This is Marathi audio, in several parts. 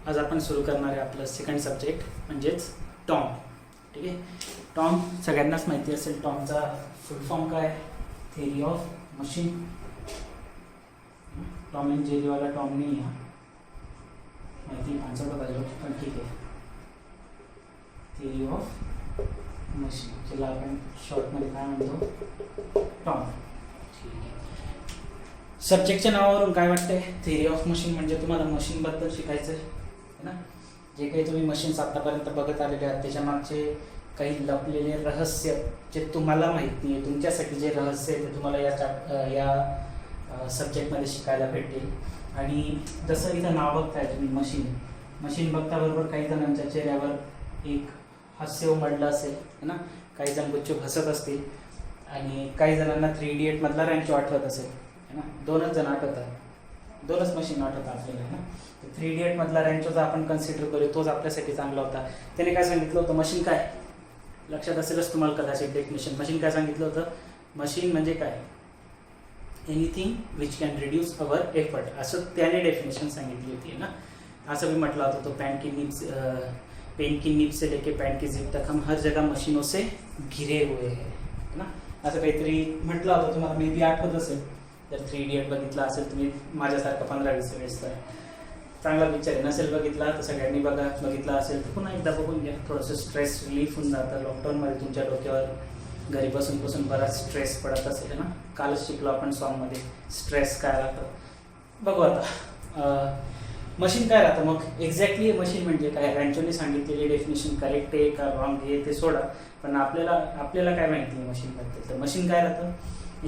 आज आपण सुरू करणार आहे आपलं सेकंड सब्जेक्ट म्हणजेच टॉम. ठीक आहे. टॉम सगळ्यांनाच माहिती असेल. टॉमचा फुल फॉर्म काय? Theory of machine. Tom and जेरीवाला टॉम नाही आहे, माहिती माणसाला पाहिजे, पण ठीक आहे. थेरी ऑफ मशीन, ज्याला आपण शॉर्टमध्ये काय म्हणतो? टॉम. सब्जेक्टच्या नावावरून काय वाटतंय? थेरी ऑफ मशीन म्हणजे तुम्हाला मशीनबद्दल शिकायचं आहे ना. जे काही तुम्ही मशीन्स आतापर्यंत बघत आलेले आहात त्याच्या मागचे काही लपलेले रहस्य जे तुम्हाला माहीत नाही आहे, तुमच्यासाठी जे रहस्य आहे ते तुम्हाला या सब्जेक्टमध्ये शिकायला भेटेल. आणि जसं इथं नाव बघताय तुम्ही मशीन बघताबरोबर काही जणांच्या चेहऱ्यावर एक हास्य उमटलं असेल है ना. काही जण गुपचूप हसत असतील आणि काही जणांना 3 इडियट मधला रँचो आठवत असेल है ना. 2च जण आठवतात, 2च मशीन आठवतात आपल्याला है ना. 3 इडियट मधला रँचो जर आपण कन्सिडर करू तोच आपल्यासाठी चांगला होता. त्याने काय सांगितलं होतं? मशीन काय? लक्षात असेलच तुम्हाला कदाचित डेफिनेशन. मशीन काय सांगितलं होतं? मशीन म्हणजे काय? Anything which can reduce our effort, असं त्याने डेफिनेशन सांगितली होती ना. असं भी म्हटलं होतं तो पेन की नीब से लेके पैंट की जिप तक हम हर जगह मशीनों से घिरे हुए हैं है ना. असं काहीतरी म्हटलं होतं, तुम्हाला मे बी आठवत असेल. जर 3 इडियट बघितला असेल तुम्ही माझ्यासारखं 15-20 वेळेस तर चांगला पिक्चर आहे. नसेल बघितला तर सगळ्यांनी बघितला असेल तर पुन्हा एकदा बघून घ्या. थोडंसं स्ट्रेस रिलीफ होऊन जातं. लॉकडाऊनमध्ये तुमच्या डोक्यावर घरी बसून बराच स्ट्रेस पडत असेल ना. कालच शिकलो आपण सॉन्गमध्ये स्ट्रेस काय राहतं. बघू आता मशीन काय राहतं मग एक्झॅक्टली. मशीन म्हणजे काय? रँचोने सांगितलेली डेफिनेशन करेक्ट आहे का रॉंग आहे ते सोडा, पण आपल्याला काय माहिती आहे मशीनबद्दल? तर मशीन काय राहतं?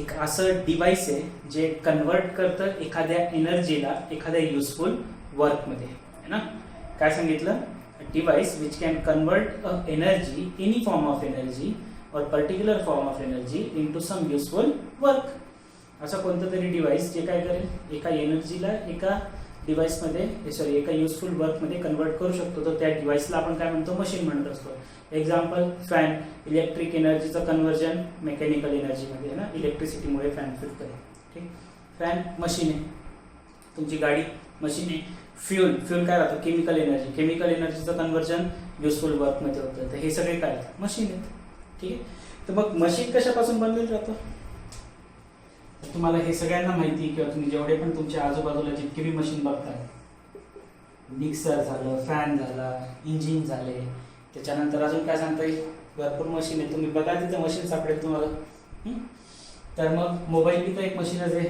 एक असं डिव्हाइस आहे जे कन्वर्ट करतं एखाद्या एनर्जीला एखाद्या युजफुल वर्कमध्ये है ना. काय सांगितलं? Device which can convert energy, any form of energy or particular form of energy into some useful work. असं कोणतं तरी डिव्हाइस जे काय करेल एका एनर्जीला एका एका युजफुल वर्कमध्ये कन्वर्ट करू शकतो. तर त्या डिव्हाइसला आपण काय म्हणतो? मशीन म्हणत असतो. एक्झाम्पल फॅन, इलेक्ट्रिक एनर्जीचं कन्व्हर्जन मेकॅनिकल एनर्जीमध्ये आहे ना. इलेक्ट्रिसिटीमुळे फॅन फिरतोय. ठीक. फॅन मशीन आहे. तुमची गाडी मशीन आहे. फ्यूल काय राहतं? केमिकल एनर्जीचं कन्व्हर्जन युजफुल वर्कमध्ये होतं. तर हे सगळे काय मशीन आहेत. ठीक आहे. तर मग मशीन कशापासून बनलेलं राहतं? तुम्हाला हे सगळ्यांना माहिती, किंवा तुम्ही जेवढे पण तुमच्या आजूबाजूला जितके बी मशीन बघताय, मिक्सर झालं, फॅन झाला, इंजिन झाले, त्याच्यानंतर अजून काय सांगता येईल? भरपूर मशीन आहे. तुम्ही बघा तिथं मशीन सापडेल तुम्हाला. तर मग मोबाईल बी तर एक मशीनच आहे.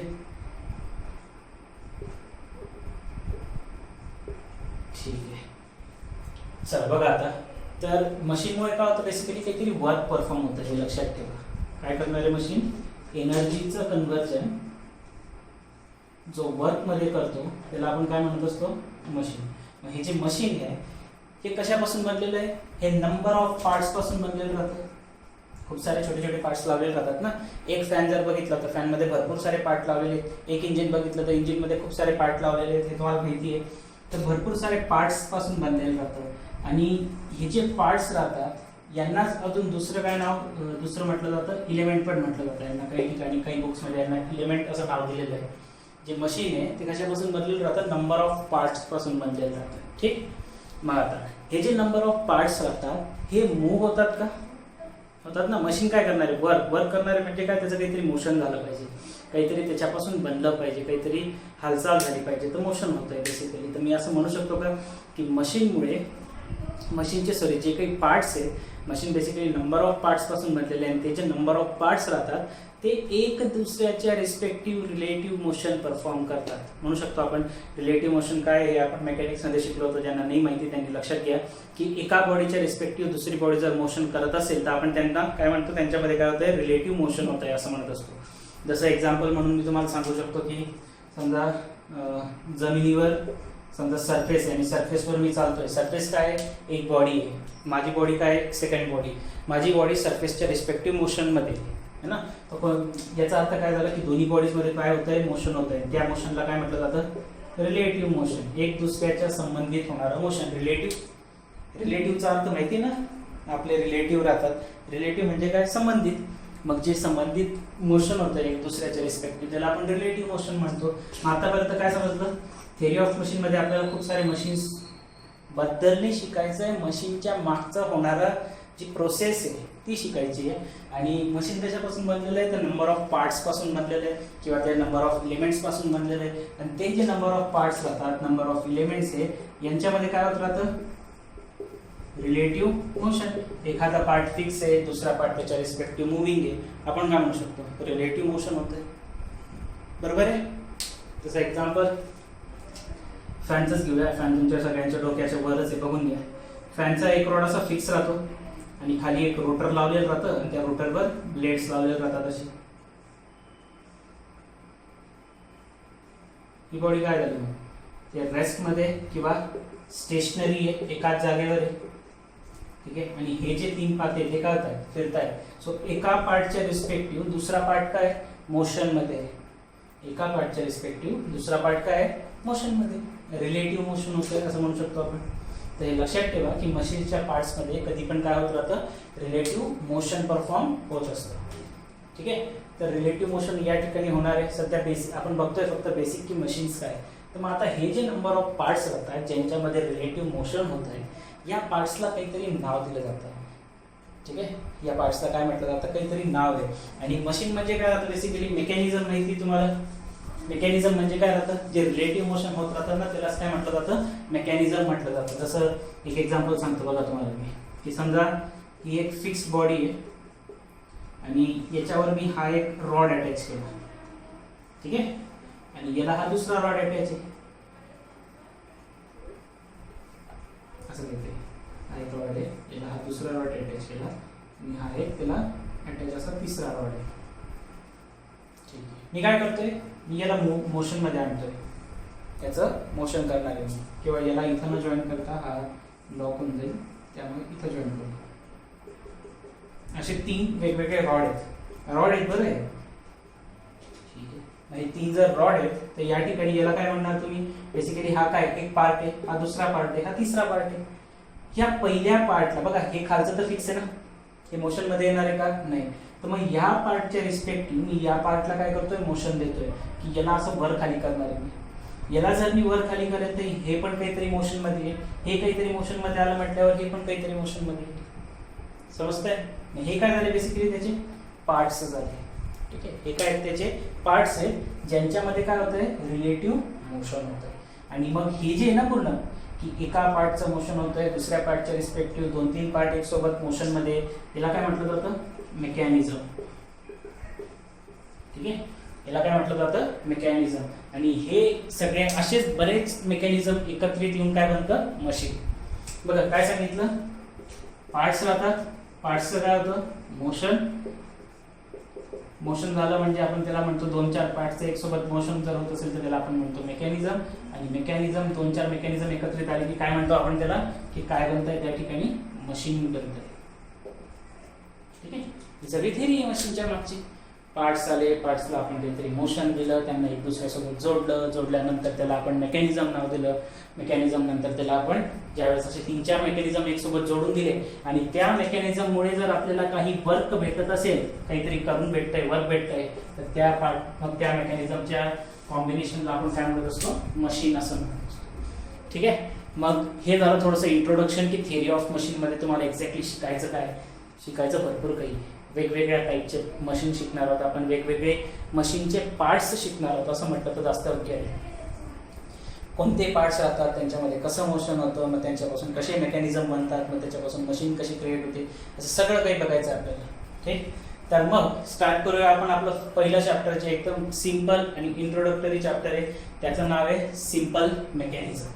ठीक आहे. चला बघा आता. तर मशीनमुळे काय होतं? बेसिकली काहीतरी वर्क परफॉर्म होतं, हे लक्षात ठेवा. काय करणारे मशीन? एनर्जीचं कन्व्हर्जन जो वर्कमध्ये करतो त्याला आपण काय म्हणत असतो? मशीन. मग हे जे मशीन आहे हे कशापासून बनलेलं आहे? हे नंबर ऑफ पार्ट्स पासून बनलेलं राहतं. खूप सारे छोटे छोटे पार्ट्स लावलेले राहतात ना. एक फॅन जर बघितला तर फॅनमध्ये भरपूर सारे पार्ट लावलेले आहेत. एक इंजिन बघितलं तर इंजिनमध्ये खूप सारे पार्ट लावलेले आहेत. हे तुम्हाला माहिती आहे. तर भरपूर सारे पार्ट्स पासून बनलेलं राहतं. आणि हे जे पार्ट्स राहतात यांनाच अजून दुसरं काय नाव म्हटलं जातं? इलेमेंट पण म्हटलं जातं यांना. काही ठिकाणी काही बुक्समध्ये यांना इलेमेंट असं नाव दिलेलं आहे. जे मशीन आहे ते कशापासून बनलेलं राहतं? नंबर ऑफ पार्ट्स पासून बनलेलं राहतं. ठीक. मग आता हे जे नंबर ऑफ पार्ट्स राहतात हे मूव्ह होतात का? होतात ना. मशीन काय करणार आहे? वर्क करणारे म्हणजे काय? त्याचं काहीतरी मोशन झालं पाहिजे, काहीतरी त्याच्यापासून बनलं पाहिजे, काहीतरी हालचाल झाली पाहिजे, तर मोशन होतं आहे बेसिकली. तर मी असं म्हणू शकतो का की मशीनमुळे मशीनचे जे काही पार्ट्स आहेत, machine basically number of parts पासून बनलेले आणि ते जे नंबर ऑफ पार्ट्स राहतात ते एक दुसऱ्याच्या रिस्पेक्टिव्ह रिलेटिव्ह मोशन परफॉर्म करतात. म्हणू शकतो आपण रिलेटिव्ह मोशन काय हे आपण मेकॅनिक्समध्ये शिकलो होतो. ज्यांना नाही माहिती त्यांनी लक्षात घ्या की एका बॉडीच्या रिस्पेक्टिव्ह दुसरी बॉडी जर मोशन करत असेल तर आपण त्यांना काय म्हणतो? त्यांच्यामध्ये काय होतंय? रिलेटिव्ह मोशन होत आहे असं म्हणत असतो. जसं एक्झाम्पल म्हणून मी तुम्हाला सांगू शकतो की समजा जमिनीवर समजा सरफेस आहे आणि सरफेसवर मी चालतोय. सरफेस काय? एक बॉडी आहे. माझी बॉडी काय? Second body. माझी बॉडी सरफेसच्या रिस्पेक्टिव्ह मोशनमध्ये है ना. तर याचा अर्थ काय झाला की दोन्ही बॉडीजमध्ये काय होत आहे? मोशन होत आहे. त्या मोशनला काय म्हटलं जातं? Relative motion. एक दुसऱ्याच्या संबंधित होणारं मोशन. रिलेटिव्हचा अर्थ माहिती ना. आपले रिलेटिव्ह राहतात. रिलेटिव्ह म्हणजे काय? संबंधित. मग जे संबंधित मोशन होतं एक दुसऱ्याच्या रिस्पेक्टिव्ह त्याला आपण रिलेटिव्ह मोशन म्हणतो. आतापर्यंत काय समजलं? थेरी ऑफ मशीनमध्ये आपल्याला खूप सारे मशीन्स बद्दल शिकायचं आहे, मशीनच्या मागचा होणारा जी प्रोसेस आहे ती शिकायची आहे. आणि मशीन कशापासून बनलेलं आहे तर नंबर ऑफ पार्ट्स पासून बनलेलं आहे किंवा ते नंबर ऑफ इलिमेंट्स पासून बनलेलं आहे. आणि ते जे नंबर ऑफ पार्ट्स राहतात, नंबर ऑफ इलिमेंट्स आहे, यांच्यामध्ये काय होत राहतं रिलेटिव्ह मोशन. एखादा पार्ट फिक्स आहे, दुसरा पार्ट त्याच्या रिस्पेक्टिव्ह मुव्हिंग आहे, आपण काय म्हणू शकतो रिलेटिव्ह मोशन होतं. बरोबर आहे. तसं एक्झाम्पल फॅनचंच घेऊया. फॅन तुमच्या सगळ्यांच्या डोक्याच्या वरच आहे, बघून घ्या. फॅनचा एक रॉड असा फिक्स राहतो आणि खाली एक रोटर लावलेलं राहतं आणि त्या रोटरवर ब्लेड्स लावलेले राहतात. अशी ही बॉडी काय झाली मग ते रेस्टमध्ये किंवा स्टेशनरी आहे, एकाच जागेवर आहे. ठीक आहे. आणि हे जे तीन पाते ते काय होतात फिरतायत. सो एका पार्टच्या रिस्पेक्टिव्ह दुसरा पार्ट काय मोशन मध्ये आहे. एका पार्टच्या रिस्पेक्टिव्ह दुसरा पार्ट काय आहे मोशन मध्ये, रिलेटिव्ह मोशन होतं असं म्हणू शकतो आपण. तर हे लक्षात ठेवा की मशीनच्या पार्ट्समध्ये कधी पण काय होत राहतं रिलेटिव्ह मोशन परफॉर्म होत असतं. ठीक आहे. तर रिलेटिव्ह मोशन या ठिकाणी होणार आहे. सध्या बेसिक आपण बघतोय फक्त बेसिक की मशीन्स काय. तर मग आता हे जे नंबर ऑफ पार्ट्स राहतात ज्यांच्यामध्ये रिलेटिव्ह मोशन होत आहे, या पार्ट्सला काहीतरी नाव दिलं जातं. ठीक आहे. या पार्ट्सला काय म्हटलं जातं काहीतरी नाव आहे. आणि मशीन म्हणजे काय राहतं बेसिकली मेकॅनिझम माहिती तुम्हाला. मेकॅनिझम म्हणजे काय राहतं जे रिलेटिव्ह मोशन होत राहतं ना त्यालाच काय म्हटलं जातं मेकॅनिझम म्हटलं जातं. जसं एक एक्झाम्पल सांगतो बघा तुम्हाला मी की समजा ही एक फिक्स बॉडी आहे आणि याच्यावर मी हा एक रॉड अटॅच केला. ठीक आहे. आणि याला हा दुसरा रॉड अटॅच आहे असं घेते. हा एक रॉड आहे, याला हा दुसरा रॉड अटॅच केला आणि हा एक त्याला अटॅच असा तिसरा रॉड आहे. ठीक आहे. मी काय करतोय मी याला मोशन मध्ये आणतोय, याचं मोशन करणार आहे मी, किंवा याला इथं न जॉईन करता हा लॉक होऊन जाईल त्यामुळे इथं जॉईन करू. असे तीन वेगवेगळे रॉड आहेत बरं आहे. ठीक आहे. म्हणजे तीन जर रॉड आहेत तर या ठिकाणी याला काय म्हणणार तुम्ही बेसिकली हा काय एक पार्ट आहे, हा दुसरा पार्ट आहे, हा तिसरा पार्ट आहे. ह्या पहिल्या पार्टला बघा हे खालचं तर फिक्स आहे ना, हे मोशन मध्ये येणार आहे का नाही. तर मग ह्या पार्टच्या रिस्पेक्टिव्ह मी या पार्टला काय करतोय मोशन देतोय की याला असं वर खाली करणार आहे मी. याला जर मी वर खाली करेल तर हे पण काहीतरी मोशन मध्ये आहे, हे काहीतरी मोशन मध्ये आलं म्हटल्यावर हे पण काहीतरी मोशन मध्ये आहे. समजतंय. हे काय झाले बेसिकली त्याचे पार्ट्स झाले. ठीक आहे. हे काय त्याचे पार्ट्स आहेत ज्यांच्यामध्ये काय होतंय रिलेटिव्ह मोशन होतंय. आणि मग हे जे आहे ना पूर्ण की एका पार्टचं मोशन होतंय दुसऱ्या पार्टच्या रिस्पेक्टिव्ह 2-3 पार्ट एक सोबत मोशन मध्ये, याला काय म्हटलं जातं मेकॅनिझम. ठीक आहे. याला काय म्हटलं जातं मेकॅनिझम. आणि हे सगळे असेच बरेच मेकॅनिझम एकत्रित येऊन काय बनतं मशीन. बघा काय सांगितलं पार्ट्स राहतात, पार्ट्सचं काय होतं मोशन झालं म्हणजे आपण त्याला म्हणतो 2-4 पार्टचं एक सोबत मोशन जर होत असेल तर त्याला आपण म्हणतो मेकॅनिझम. आणि मेकॅनिझम 2-4 मेकॅनिझम एकत्रित आले की काय म्हणतो आपण त्याला की काय बनतंय त्या ठिकाणी मशीन बनतंय. ठीक आहे. ही सगळी थिअरी आहे मशीनच्या मागची. पार्ट्स आले, पार्ट्सला आपण काहीतरी मोशन दिलं, त्यांना एक दुसऱ्यासोबत जोडल्यानंतर त्याला आपण मेकॅनिझम नाव दिलं. मेकॅनिझम नंतर त्याला आपण ज्यावेळेस असे 3-4 मेकॅनिझम एक सोबत जोडून दिले आणि त्या मेकॅनिझममुळे जर आपल्याला काही वर्क भेटत असेल, काहीतरी करून भेटतंय वर्क भेटतंय, तर त्या मेकॅनिझमच्या कॉम्बिनेशनला आपण काय म्हणत असतो मशीन असं म्हणत असतो. ठीक आहे. मग हे झालं थोडंसं इंट्रोडक्शन की थिअरी ऑफ मशीन मध्ये तुम्हाला एक्झॅक्टली शिकायचं काय. शिकायचं भरपूर काही, वेगवेगळ्या टाईपचे मशीन शिकणार आहोत आपण, वेगवेगळे मशीनचे पार्ट्स शिकणार आहोत असं म्हटलं तर जास्त योग्य आहे. कोणते पार्ट्स राहतात त्यांच्यामध्ये कसं मोशन होतं, मग त्यांच्यापासून कसे मेकॅनिझम बनतात, मग त्याच्यापासून मशीन कशी क्रिएट होते, असं सगळं काही बघायचं आपल्याला. ठीक. तर मग स्टार्ट करूया आपण आपलं पहिलं चॅप्टर जे एकदम सिम्पल आणि इंट्रोडक्टरी चॅप्टर आहे, त्याचं नाव आहे सिम्पल मेकॅनिझम.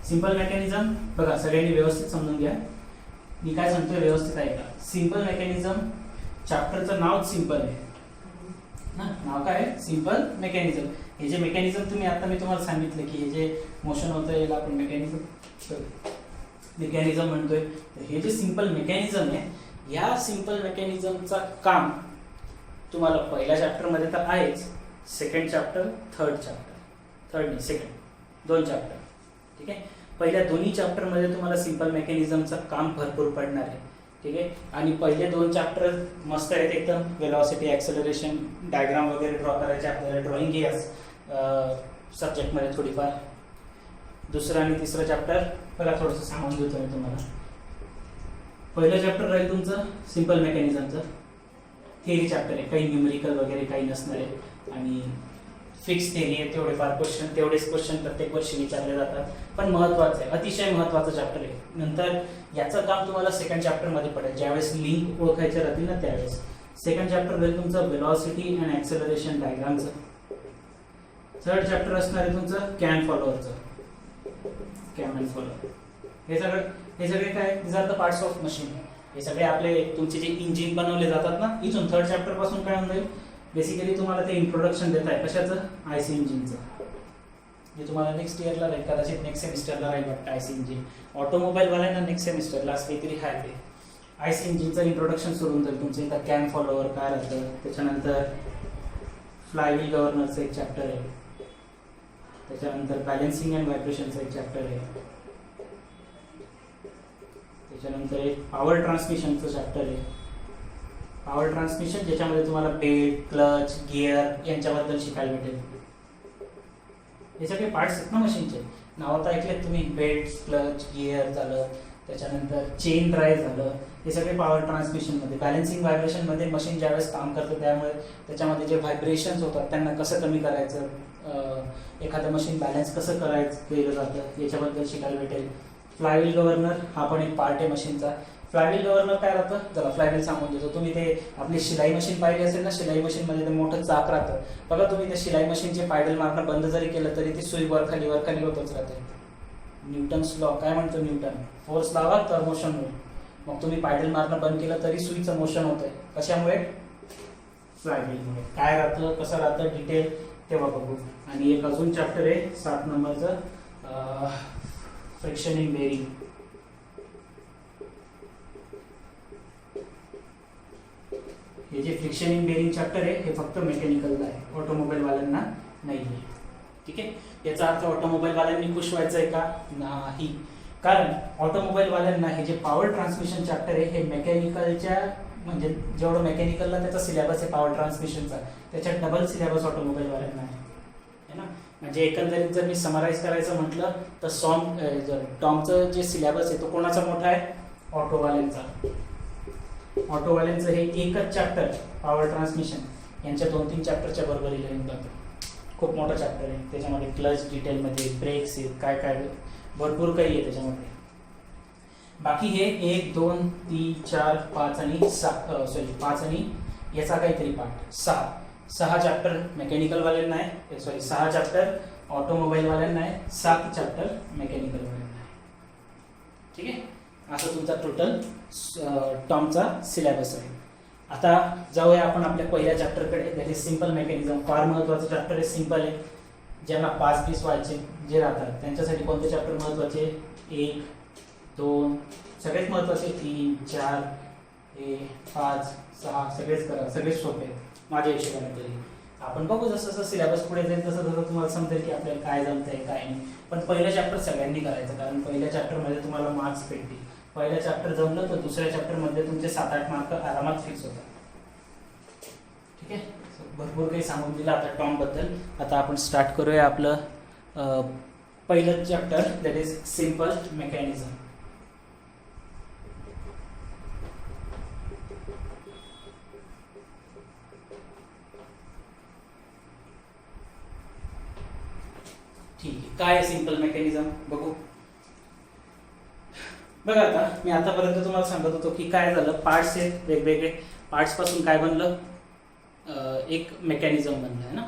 सिम्पल मेकॅनिझम बघा सगळ्यांनी व्यवस्थित समजून घ्या. मी काय सांगतोय व्यवस्थित आहे का. सिम्पल मेकॅनिझम चॅप्टरचं नाव सिम्पल आहे ना, नाव काय आहे सिम्पल मेकॅनिझम. हे जे मेकॅनिझम मी तुम्हाला सांगितलं की हे जे मोशन होतं याला आपण मेकॅनिझम म्हणतोय. तर हे जे सिम्पल मेकॅनिझम आहे, या सिम्पल मेकॅनिझमचा काम तुम्हाला पहिल्या चॅप्टरमध्ये तर आहेच, सेकंड चॅप्टर सेकंड 2 चॅप्टर. ठीक आहे. पहिल्या दोन्ही चॅप्टरमध्ये तुम्हाला सिम्पल मेकॅनिझमचं काम भरपूर पडणार आहे. ठीक आहे. आणि पहिले 2 चॅप्टर मस्त आहेत एकदम, वेलॉसिटी ॲक्सेलरेशन डायग्राम वगैरे ड्रॉ करायचे आपल्याला, ड्रॉइंग ही सब्जेक्टमध्ये थोडीफार. दुसरं आणि तिसरं चॅप्टर बघा, थोडंसं सांगून देतो मी तुम्हाला. पहिलं चॅप्टर राहील तुमचं सिंपल मेकॅनिझमचं, थिअरी चॅप्टर आहे, काही न्यूमेरिकल वगैरे काही नसणार आहे आणि फिक्स थिअरी आहे. तेवढेच क्वेश्चन प्रत्येक वर्षी विचारले जातात, पण महत्त्वाचं आहे, अतिशय महत्त्वाचं चॅप्टर आहे. नंतर याचं काम तुम्हाला सेकंड चॅप्टरमध्ये पडेल, ज्यावेळेस लिंक ओळखायचे राहतील ना त्यावेळेस. सेकंड चॅप्टर राहील तुमचं वेलॉसिटी अँड ॲक्सेलरेशन डायग्रामचं. थर्ड चॅप्टर असणार आहे तुमचं कॅम फॉलोअरचं, कॅम अँड फॉलोअर. हे सगळे काय, this are the parts of machine. हे सगळे आपले तुमचे जे इंजिन बनवले जातात ना, इथून थर्ड चॅप्टर पासून काय होऊन जाईल, बेसिकली तुम्हाला ते इंट्रोडक्शन देत आहे कशाचं, आयसी इंजिनचं, जे तुम्हाला नेक्स्ट इयरला राहील, कदाचित नेक्स्ट सेमिस्टरला राहील वाटतं. आयसी इंजिन ऑटोमोबाईलवाल्यांना नेक्स्ट सेमिस्टरला असं काहीतरी आहे ते. आयसी इंजिनचं इंट्रोडक्शन सुरू होऊन जाईल तुमचं. इथं कॅम फॉलोअर काय राहतं, त्याच्यानंतर फ्लायव्हील गव्हर्नरचं एक चॅप्टर आहे, त्याच्यानंतर बॅलन्सिंग अँड व्हायब्रेशनचं एक चॅप्टर आहे, त्याच्यानंतर एक पॉवर ट्रान्समिशनचं चॅप्टर आहे. पॉवर ट्रान्समिशन ज्याच्यामध्ये तुम्हाला बेल्ट, क्लच, गिअर यांच्याबद्दल शिकायला भेटेल. हे सगळे पार्ट्स आहेत ना मशीनचे, नाव तर ऐकलेत तुम्ही, बेल्ट, क्लच, गिअर झालं, त्याच्यानंतर चेन ड्राईव्ह झालं. हे सगळे पॉवर ट्रान्समिशनमध्ये. बॅलन्सिंग व्हायब्रेशनमध्ये मशीन ज्यावेळेस काम करतं त्यामुळे त्याच्यामध्ये जे व्हायब्रेशन्स होतात त्यांना कसं कमी करायचं, एखादं मशीन बॅलन्स कसं केलं जातं याच्याबद्दल शिकायला भेटेल. फ्लायव्हील गव्हर्नर हा पण एक पार्ट आहे मशीनचा. फ्लायव्हील गव्हर्नर काय राहतं, जरा फ्लायव्हील सांगून देतो. तुम्ही ते आपली शिलाई मशीन पाहिली असेल ना, शिलाई मशीनमध्ये ते मोठं चाक राहतं बघा. तुम्ही त्या शिलाई मशीनचे पायडल मारणं बंद जरी केलं तरी ती सुई वर खाली होतच राहते. न्यूटन्स लॉ काय म्हणतो, न्यूटन फोर्स लावा तर मोशन होईल. मग तुम्ही पायडल मारणं बंद केलं तरी सुईचं मोशन होतंय, कशामुळे, फ्लायव्हीलमुळे. काय राहतं, कसं राहतं, डिटेल तेव्हा बघू. आणि एक अजून चॅप्टर आहे 7 नंबरचं, फ्रिक्शन इन बेरिंग. हे जे फ्रिक्शन इन बेरिंग चॅप्टर आहे हे फक्त मेकॅनिकलला आहे, ऑटोमोबाईल वाल्यांना नाही आहे. ठीक आहे, याचा अर्थ ऑटोमोबाईल वाल्यांनी खुश व्हायचं आहे का, नाही. कारण ऑटोमोबाईल वाल्यांना हे जे पॉवर ट्रान्समिशन चॅप्टर आहे हे मेकॅनिकलच्या, म्हणजे जेवढं मेकॅनिकलला त्याचा सिलेबस आहे पॉवर ट्रान्समिशनचा, त्याच्यात डबल सिलेबस ऑटोमोबाईल वाल्यांना आहे ना. म्हणजे एकंदरीत जर मी समराईज करायचं म्हटलं तर टॉमचं जे सिलेबस आहे तो कोणाचा मोठा आहे, ऑटोवाल्यांचा. ऑटोवाल्यांचं हे एकच चॅप्टर पॉवर ट्रान्समिशन यांच्या 2-3 चॅप्टरच्या बरोबरीला येऊन जातं. खूप मोठा चॅप्टर आहे, त्याच्यामध्ये क्लच डिटेलमध्ये, ब्रेक्स आहेत, काय काय भरपूर काही आहे त्याच्यामध्ये. बाकी हे 1, 2, 3, 4, 5 आणि 5 आणि याचा काहीतरी पार्ट 6 चॅप्टर मेकॅनिकलवाल्यांना आहे, 6 चॅप्टर ऑटोमोबाईलवाल्यांना आहे, 7 चॅप्टर मेकॅनिकलवाल्यांना आहे. ठीक आहे, असं तुमचा टोटल टॉमचा सिलेबस आहे. आता जाऊया आपण आपल्या पहिल्या चॅप्टरकडे, दॅट इज सिंपल मेकॅनिझम. फार महत्त्वाचं चॅप्टर आहे, सिंपल आहे. ज्यांना 5 पीस व्हायचे जे राहतात त्यांच्यासाठी कोणते चॅप्टर महत्त्वाचे, 1, 2 सगळेच महत्त्वाचे, 3, 4, 5, 6 सगळेच करा, सगळेच सोपे माझ्या हिशोबाने तरी. आपण बघू जसं जसं सिलेबस पुढे जाईल तसं तसं तुम्हाला समजेल की आपल्याला काय जमतंय काय नाही. पण पहिलं चॅप्टर सगळ्यांनी करायचं, कारण पहिल्या चॅप्टरमध्ये तुम्हाला मार्क्स भेटतील. पहिलं चॅप्टर जमलं तर दुसऱ्या चॅप्टरमध्ये तुमचे 7-8 मार्क आरामात फिक्स होतात. ठीक आहे, भरपूर काही सांगून दिलं आता टॉम बद्दल. आता आपण स्टार्ट करूया आपलं पहिलं chapter, that is simple mechanism. ठीक आहे, काय आहे सिंपल मेकॅनिझम बघू. बघा, आता मी आतापर्यंत तुम्हाला सांगत होतो की काय झालं, पार्ट्स आहेत वेगवेगळे, पार्ट्स पासून काय बनलं, एक मेकॅनिझम बनलं आहे ना.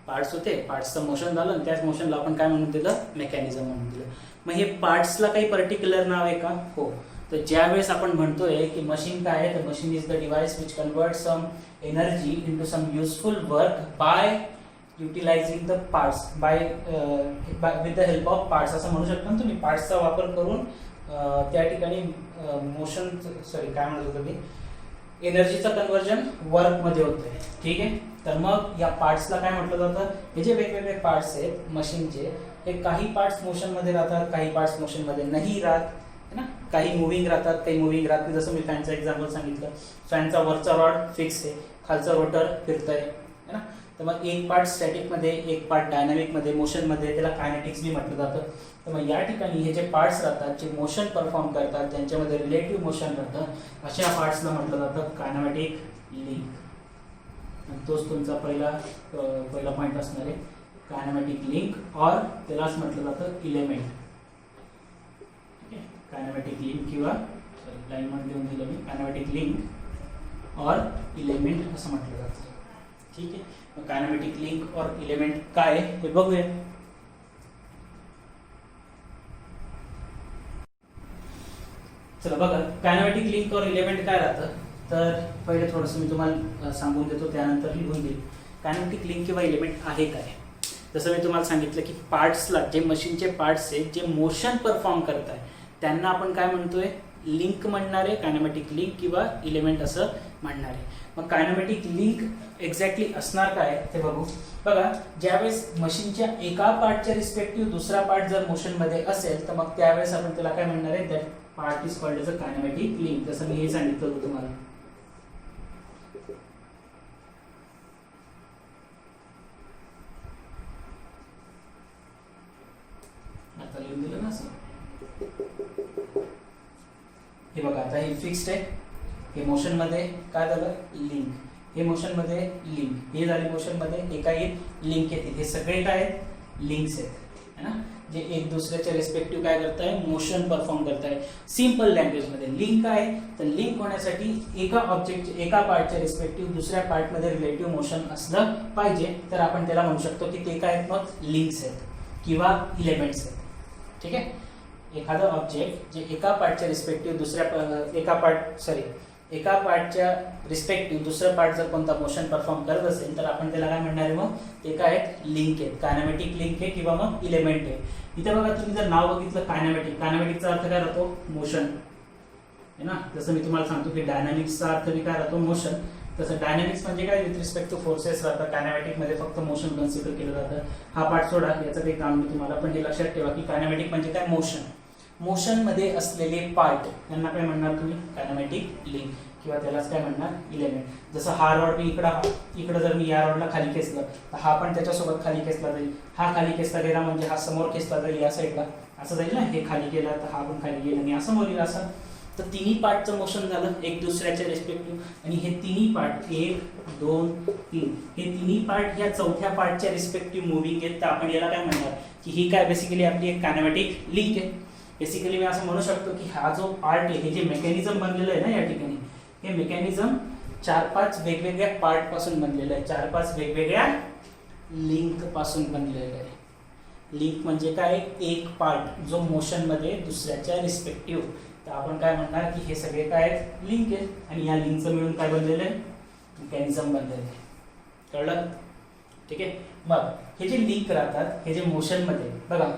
पार्ट्स होते, पार्ट्सचं मोशन झालं आणि त्याच मोशनला आपण काय म्हणून दिलं, मेकॅनिझम म्हणून दिलं. मग हे पार्ट्सला काही पर्टिक्युलर नाव आहे का, हो. तर ज्या वेळेस आपण म्हणतोय की मशीन काय आहे, तर machine is the device which convert some energy into some useful work by utilizing the parts, with the help of parts असं म्हणू शकता ना तुम्ही. पार्ट्सचा वापर करून त्या ठिकाणी काय म्हणत होतं मी, एनर्जीचं कन्वर्जन वर्कमध्ये होतंय. ठीक आहे, तर मग या पार्ट्सला काय म्हटलं जातं, हे जे वेगवेगळे पार्ट्स आहेत मशीनचे, हे काही पार्ट्स मोशनमध्ये राहतात, काही पार्ट्स मोशनमध्ये नाही राहत है ना. काही मुव्हिंग राहतात, काही मुव्हिंग राहत नाही. जसं मी फॅनचं एक्झाम्पल सांगितलं, फॅनचा वरचा रॉड फिक्स आहे, खालचा रोटर फिरतंय है ना. तर मग एक पार्ट स्टॅटिकमध्ये, एक पार्ट डायनामिकमध्ये, मोशनमध्ये, त्याला कायनेटिक्स बी म्हटलं जातं. तर मग या ठिकाणी हे जे पार्ट्स राहतात, जे मोशन परफॉर्म करतात, ज्यांच्यामध्ये रिलेटिव्ह मोशन राहतं, अशा पार्ट्सला म्हटलं जातं कायनेमॅटिक लिंक. आणि तोच तुमचा पहिला पॉईंट असणार आहे, कायनेमॅटिक लिंक और त्यालाच म्हटलं जातं इलेमेंट. ठीक आहे, कायनेमॅटिक लिंक किंवा लाईन मध्ये लिहून दिलं मी, कायनेमॅटिक लिंक और इलेमेंट असं म्हटलं जातं. ठीक आहे, मग कायनेमॅटिक लिंक और इलेमेंट काय हे बघूया. चला बघा, कायनेमॅटिक लिंक और इलेमेंट काय राहतं. तर पहिले थोडंसं मी तुम्हाला सांगून देतो, त्यानंतर लिहून देईल. कायनेमॅटिक लिंक किंवा इलेमेंट आहे काय. जसं मी तुम्हाला सांगितलं की पार्ट्सला, जे मशीनचे पार्ट्स आहेत जे मोशन परफॉर्म करत आहे त्यांना आपण काय म्हणतोय, लिंक म्हणणार आहे, कायनेमॅटिक लिंक किंवा इलेमेंट असं म्हणणार आहे. मग कायनेमॅटिक लिंक एक्झॅक्टली असणार काय ते बघू. बघा, ज्यावेळेस मशीनच्या एका पार्टच्या रिस्पेक्टिव्ह दुसरा पार्ट जर मोशनमध्ये असेल तर मग त्यावेळेस आपण त्याला काय म्हणणार आहे, that part is called as a kinematic link. जसं मी हे सांगितलं होतं तुम्हाला. आता लिहून दिलं ना असं. हे बघा, आता हे फिक्स्ड आहे, हे मोशन मध्ये काय झालं, लिंक. हे मोशन मध्ये लिंक, हे झाले मोशन मध्ये, एका एक लिंक येते. हे सगळे काय आहेत, लिंक्स आहेत, है ना, जे एक दुसऱ्याच्या रिस्पेक्टिव्ह काय करताय, मोशन परफॉर्म करताय. सिंपल लँग्वेज मध्ये लिंक काय आहे, तर लिंक होण्यासाठी एका ऑब्जेक्ट, एका पार्टच्या रिस्पेक्टिव्ह दुसऱ्या पार्टमध्ये रिलेटिव्ह मोशन असलं पाहिजे, तर आपण त्याला म्हणू शकतो की ते काय आहेत, मग लिंक्स आहेत किंवा इलेमेंट्स आहेत. ठीक आहे, एखादं ऑब्जेक्ट जे एका पार्टच्या रिस्पेक्टिव्ह दुसऱ्या एका पार्टच्या रिस्पेक्टिव्ह दुसरं पार्ट जर कोणता मोशन परफॉर्म करत असेल तर आपण त्याला काय म्हणणार आहे, मग ते काय आहेत, लिंक आहेत, कायनेमॅटिक लिंक आहे किंवा मग इलेमेंट आहे. इथे बघा, तुम्ही जर नाव बघितलं कायनेमॅटिक, कायनेमॅटिकचा अर्थ काय राहतो, मोशन आहे ना. जसं मी तुम्हाला सांगतो की डायनामिक्सचा अर्थ बी काय राहतो, मोशन. तसं डायनामिक्स म्हणजे काय, विथ रिस्पेक्ट टू फोर्सेस राहतात. कायनेमॅटिक मध्ये फक्त मोशन कन्सिडर केलं जातं. हा पार्ट सोडा, याचं काही काम नाही तुम्हाला, पण हे लक्षात ठेवा की कायनेमॅटिक म्हणजे काय, मोशन. मोशन मध्ये असलेले पार्ट यांना काय म्हणणार तुम्ही, कायनेमॅटिक लिंक किंवा त्यालाच काय म्हणणार, इलेमेंट. जसं हा रॉड मी इकडं जर मी या रॉडला खाली खेचलं तर हा पण त्याच्यासोबत खाली खेचला जाईल. हा खाली खेचला गेला म्हणजे हा समोर खेचला जाईल या साईडला, असं जाईल ना. हे खाली गेला तर हा पण खाली गेला आणि असं समोर असं. तर तिन्ही पार्टचं मोशन झालं एक दुसऱ्याच्या रेस्पेक्टिव्ह. आणि हे तिन्ही पार्ट 1 2 3 हे तिन्ही पार्ट या चौथ्या पार्टच्या रिस्पेक्टिव्ह मुव्हिंग आहेत. तर आपण याला काय म्हणणार की ही काय बेसिकली आपली एक कायनेमॅटिक लिंक आहे. बेसिकली मी असं म्हणू शकतो की हा जो पार्ट आहे, हे जे मेकॅनिझम बनलेलं आहे ना या ठिकाणी, हे मेकॅनिझम 4-5 वेगवेगळ्या पार्ट पासून बनलेलं आहे, 4-5 वेगवेगळ्या लिंक पासून बनलेलं आहे. लिंक म्हणजे काय, एक पार्ट जो मोशन मध्ये दुसऱ्याच्या रिस्पेक्टिव्ह. तर आपण काय म्हणणार की हे सगळे काय आहेत, लिंक आहेत. आणि या लिंकचं मिळून काय बनलेलं आहे, मेकॅनिझम बनलेलं आहे. कळलं. ठीक आहे, मग हे जे लिंक राहतात, हे जे मोशन मध्ये बघा,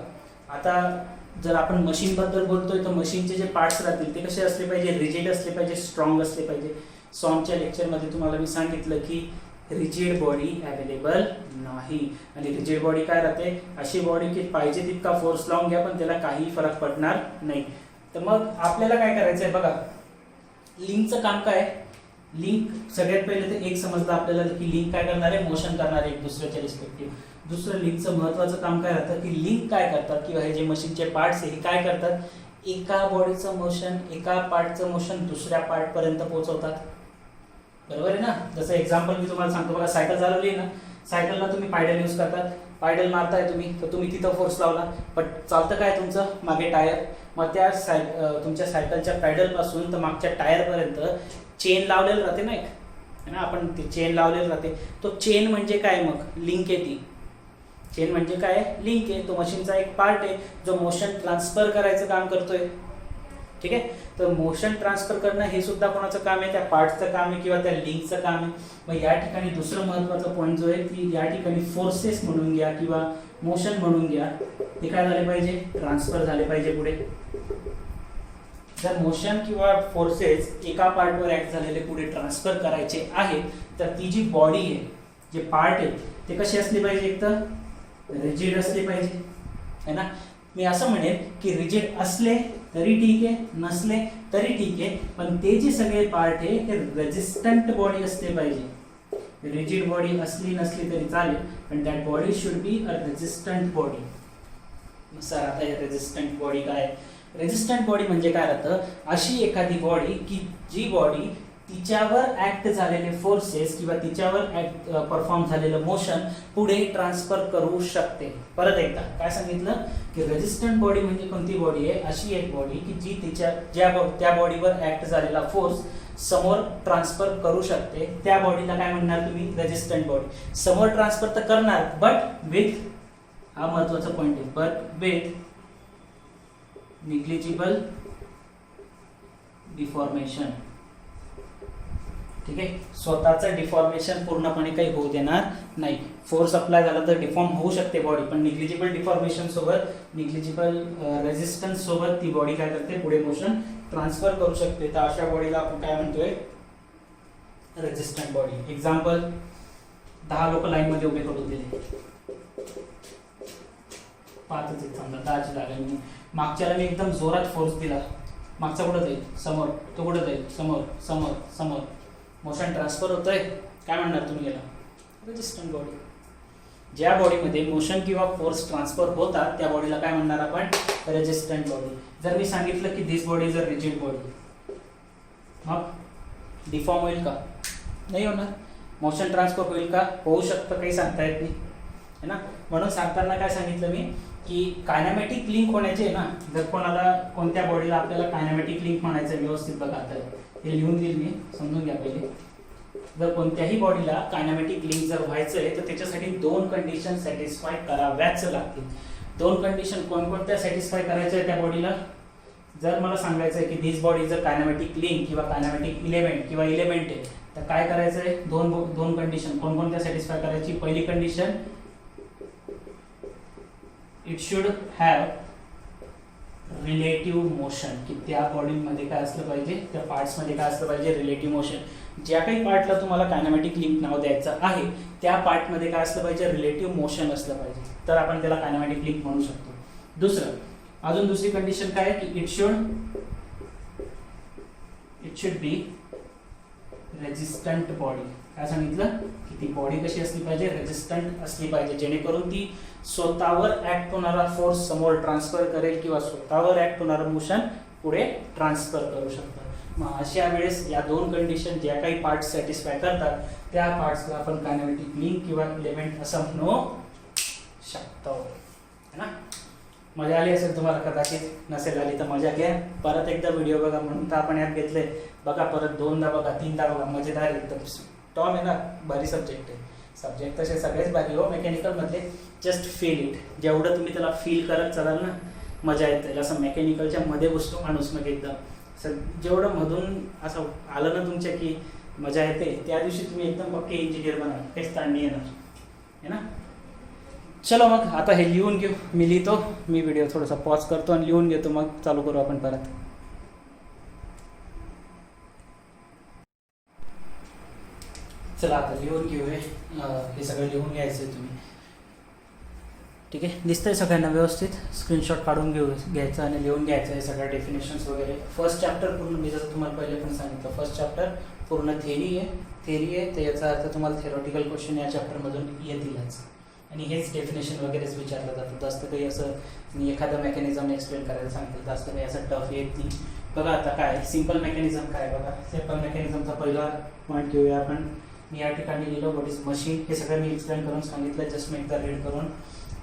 आता जर आपण मशीन बद्दल बोलतोय तर मशीनचे जे पार्ट्स राहतील ते कसे असले पाहिजे, रिजिड असले पाहिजे, स्ट्रॉंग असले पाहिजे. सॉन्गच्या लेक्चरमध्ये तुम्हाला मी सांगितलं की रिजिड बॉडी अवेलेबल नाही. आणि रिजिड बॉडी काय राहते, अशी बॉडी की पाहिजे तितका फोर्स लावून घ्या पण त्याला काही फरक पडणार नाही. तर मग आपल्याला काय करायचं आहे बघा, लिंकचं काम काय आहे. लिंक सगळ्यात पहिले तर एक समजलं आपल्याला की लिंक काय करणार आहे, मोशन करणार आहे एक दुसऱ्याच्या रिस्पेक्टिव्ह. दुसरं लिंकचं महत्त्वाचं काम काय राहतं की लिंक काय करतात किंवा हे जे मशीनचे पार्ट्स आहे हे काय करतात, एका बॉडीचं मोशन, एका पार्टचं मोशन दुसऱ्या पार्ट पर्यंत पोहोचवतात. बरोबर आहे ना. जसं एक्झाम्पल मी तुम्हाला सांगतो बघा, सायकल चालवली ना, सायकलला तुम्ही पायडल यूज करतात, पायडल मारताय तुम्ही, तर तुम्ही तिथं फोर्स लावला, पण चालतं काय तुमचं मागे टायर. मग त्या तुमच्या सायकलच्या पॅडल पासून तर मागच्या टायर पर्यंत चेन लावलेलं राहते ना एक, है ना, आपण ते चेन लावलेलं राहते. तो चेन म्हणजे काय, मग लिंक आहे ती. चेन म्हणजे काय, लिंक आहे. तो मशीनचा एक पार्ट आहे जो मोशन ट्रान्सफर करायचं काम करतोय. ठीक आहे, तर मोशन ट्रान्सफर करणं हे सुद्धा कोणाचं काम आहे, त्या पार्टचं काम आहे किंवा त्या लिंकचं काम आहे. मग या ठिकाणी दुसरं महत्त्वाचं पॉईंट जो आहे की या ठिकाणी फोर्सेस म्हणून घ्या किंवा मोशन म्हणून घ्या, ते काय झाले पाहिजे, ट्रान्सफर झाले पाहिजे पुढे. जर मोशन किंवा फोर्सेस एका पार्टवर ऍक्ट झालेले पुढे ट्रान्सफर करायचे आहे तर ती जी बॉडी आहे, जे पार्ट आहे ते कसे असले पाहिजे, एक तर रिजिड असले पाहिजे, है ना. मी असं म्हणेन की रिजिड असले तरी ठीक आहे, नसले तरी ठीक आहे, पण ते जे सगळे पार्ट आहे हे रेजिस्टंट बॉडी असले पाहिजे. रिजिड बॉडी असली नसली तरी चालेल, पण that body should be a resistant body. Sir आता हे रेजिस्टंट बॉडी काय? रेजिस्टंट बॉडी म्हणजे काय राहतं? अशी एखादी बॉडी की जी बॉडी तिच्यावर ऍक्ट झालेले फोर्सेस किंवा तिच्यावर परफॉर्म झालेलं मोशन पुढे ट्रान्सफर करू शकते. परत एकदा काय सांगितलं की रेजिस्टंट बॉडी म्हणजे कोणती बॉडी आहे? अशी एक बॉडी की जी त्या बॉडीवर ऍक्ट झालेला फोर्स समोर ट्रान्सफर करू शकते. त्या बॉडीला काय म्हणणार तुम्ही? Resistant body. समोर ट्रान्सफर तर करणार, बट विथ, हा महत्वाचा पॉइंट आहे, बट विथ निग्लिजिबल डिफॉर्मेशन. ठीक आहे, स्वतःचं डिफॉर्मेशन पूर्णपणे काही होऊ देणार नाही. फोर्स अप्लाय झाला तर डिफॉर्म होऊ शकते बॉडी, पण निग्लिजिबल डिफॉर्मेशन सोबत, निग्लिजिबल रेजिस्टन्स सोबत ती बॉडी काय करते? पुढे मोशन ट्रान्सफर करू शकते. तर अशा बॉडीला आपण काय म्हणतोय? Resistant body. एक्झाम्पल, 10 लोक लाईन मध्ये उभे करून दिले, 5च आहेत समजा, 10ची जागा आहे. मागच्याला मी एकदम जोरात फोर्स दिला, मागचा कुठं जाईल? समोर. तो कुठं जाईल? समोर, समोर, समोर. मोशन ट्रान्सफर होतंय, काय म्हणणार तुम्ही याला? Resistant body. ज्या बॉडीमध्ये मोशन किंवा फोर्स ट्रान्सफर होतात त्या बॉडीला काय म्हणणार आपण? Resistant body. जर मी सांगितलं की this body is a rigid body, मग डिफॉर्म होईल का? नाही होणार. मोशन ट्रान्सफर होईल का? होऊ शकतं, काही सांगता येत नाही, है ना. म्हणून सांगताना काय सांगितलं मी की कायनॅमेटिक लिंक होण्याचे आहे ना. जर कोणाला कोणत्या बॉडीला आपल्याला कायनॅमेटिक लिंक म्हणायचं व्यवस्थित बघा, आता हे लिहून देईल मी, समजून घ्या पहिले. जर कोणत्याही बॉडीला कायनॅमेटिक लिंक जर व्हायचंय तर त्याच्यासाठी 2 कंडिशन सॅटिस्फाय कराव्याच लागतील. 2 कंडिशन कोणकोणत्या सॅटिस्फाय करायच्या त्या बॉडीला? जर मला सांगायचं आहे की this body is a कायनॅमेटिक link किंवा कायनॅमेटिक इलेमेंट किंवा इलेमेंट आहे, तर काय करायचं आहे? 2 कंडिशन कोणकोणत्या सॅटिस्फाय करायची? पहिली condition, it should have relative motion, की त्या बॉडीमध्ये काय असलं पाहिजे? त्या पार्ट्समध्ये काय असलं पाहिजे? Relative motion. ज्या काही पार्टला तुम्हाला कायनॅमेटिक लिंक नाव द्यायचं आहे त्या पार्टमध्ये काय असलं पाहिजे? रिलेटिव्ह मोशन असलं पाहिजे, तर आपण त्याला कायनॅमेटिक लिंक म्हणू शकतो. अजून दुसरी कंडिशन काय आहे की it should B resistant body. काय सांगितलं की ती बॉडी कशी असली पाहिजे? रेजिस्टंट असली पाहिजे, जेणेकरून ती स्वतःवर ऍक्ट होणारा फोर्स समोर ट्रान्सफर करेल किंवा स्वतःवर ऍक्ट होणारं मोशन पुढे ट्रान्सफर करू शकतात. मग अशा वेळेस या 2 कंडिशन ज्या काही पार्ट्स सॅटिस्फाय करतात त्या पार्ट्सला आपण कायनॅमेटिक लिंक किंवा इलेमेंट असं म्हणू शकतो, है ना. मजा आली असेल तुम्हाला, कदाचित नसेल आली तर मजा घ्या. परत एकदा व्हिडिओ बघा, म्हणून तर आपण यात घेतले. बघा परत 2दा बघा, 3दा बघा, मजेदार एकदम. टॉम आहे ना, भारी सब्जेक्ट आहे. सब्जेक्ट तसे सगळेच भारी हो मेकॅनिकलमधले. Just feel it. जेवढं तुम्ही त्याला फील करत चालाल ना, मजा येते. असं मेकॅनिकलच्या मध्ये बसतो माणूस मग एकदम, जेवढं मधून असं आलं ना तुमच्या की मजा येते, त्या दिवशी तुम्ही एकदम पक्के इंजिनियर बनाल, काहीच ताण नाही येणार, है ना. चलो मग आता हे लिहून घेऊ. मी लिहितो, मी व्हिडिओ थोडासा पॉज करतो आणि लिहून घेतो, मग चालू करू आपण परत. चला आता लिहून घेऊ. हे सगळं लिहून घ्यायचं आहे तुम्ही, ठीक आहे. दिसतंय सगळ्यांना व्यवस्थित? स्क्रीनशॉट काढून घ्यायचं आणि लिहून घ्यायचं आहे सगळ्या डेफिनेशन्स वगैरे. फर्स्ट चॅप्टर पूर्ण, मी जसं तुम्हाला पहिले पण सांगितलं, फर्स्ट चॅप्टर पूर्ण थेरी आहे, तर याचा अर्थ तुम्हाला थेरॉटिकल क्वेश्चन या चॅप्टरमधून येतीलच. आणि हेच डेफिनेशन वगैरेच विचारलं जातं. जास्त काही असं मी एखादं मेकॅनिझम एक्सप्लेन करायला सांगतो, जास्त काही असं टफ येत नाही. बघा आता काय सिंपल मेकॅनिझम काय, बघा सिंपल मेकॅनिझमचा पहिला पॉईंट घेऊया आपण. मी या ठिकाणी लिहिलं व्हॉट इज मशीन. हे सगळं मी एक्सप्लेन करून सांगितलं, जस्ट मी एकदा रीड करून